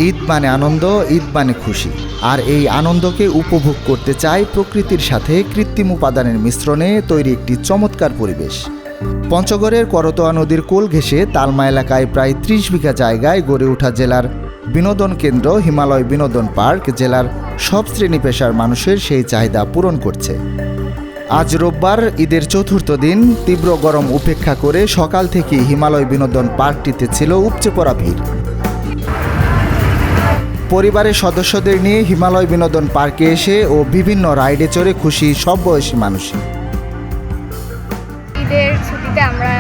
ঈদ মানে আনন্দ, ঈদ মানে খুশি। আর এই আনন্দকে উপভোগ করতে চায় প্রকৃতির সাথে কৃত্রিম উপাদানের মিশ্রণে তৈরি একটি চমৎকার পরিবেশ। পঞ্চগড়ের করতোয়া নদীর কোল ঘেঁষে তালমা এলাকায় প্রায় ৩০ বিঘা জায়গায় গড়ে ওঠা জেলার বিনোদন কেন্দ্র হিমালয় বিনোদন পার্ক জেলার সব শ্রেণী পেশার মানুষের সেই চাহিদা পূরণ করছে। আজ রোববার ঈদের চতুর্থ দিন তীব্র গরম উপেক্ষা করে সকাল থেকে হিমালয় বিনোদন পার্কটিতে ছিল উপচে পড়া ভিড়। পরিবারের সদস্যদের নিয়ে হিমালয় বিনোদন পার্কে এসে ও বিভিন্ন রাইডে চড়ে খুশি সব বয়সী মানুষ। ঈদের ছুটিতে আমরা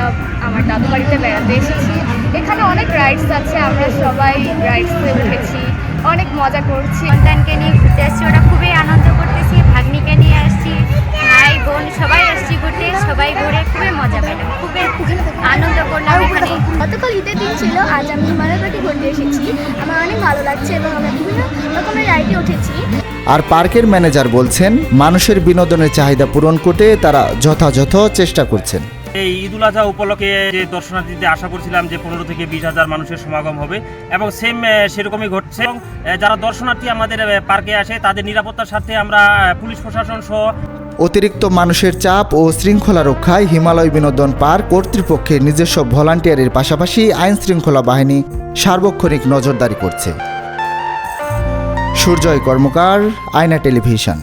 আমার দাদু বাড়িতে বেড়াতে এসেছি। এখানে অনেক রাইডস আছে, আমরা সবাই রাইডসে উঠেছি, অনেক মজা করছি। সন্তানকে নিয়ে ঘুরতে আসছি, ওরা খুবই আনন্দ করতেছি। ভাগ্নিকে নিয়ে আসছি, ভাই বোন সবাই আসছি ঘুরতে, সবাই ঘুরে খুবই মজা পেলাম, খুবই আনন্দ করলাম এখানে। গতকাল ঈদের দিন ছিল, আজ আমি হিমালয় পার্কে ঘুরতে এসেছি। আমার অনেক ভালো লাগছে এবং আমরা বিভিন্ন রকমের রাইডে উঠেছি। আর পার্কের ম্যানেজার বলছেন, মানুষের বিনোদনের চাহিদা পূরণ করতে তারা যথাযথ চেষ্টা করছেন। এই ঈদুল আজহা উপলক্ষে যে দর্শনার্থীদের আশা করছিলাম যে 15 থেকে 20,000 মানুষের সমাগম হবে এবং সেরকমই ঘটছে। এবং যারা দর্শনার্থী আমাদের পার্কে আসে তাদের নিরাপত্তার সাথে আমরা পুলিশ প্রশাসন সহ অতিরিক্ত মানুষের চাপ ও শৃঙ্খলা রক্ষায় হিমালয় বিনোদন পার্ক কর্তৃপক্ষের নিজস্ব ভলান্টিয়ারের পাশাপাশি আইন শৃঙ্খলা বাহিনী সার্বক্ষণিক নজরদারি করছে। সূর্যয় কর্মকার, আয়না টেলিভিশন।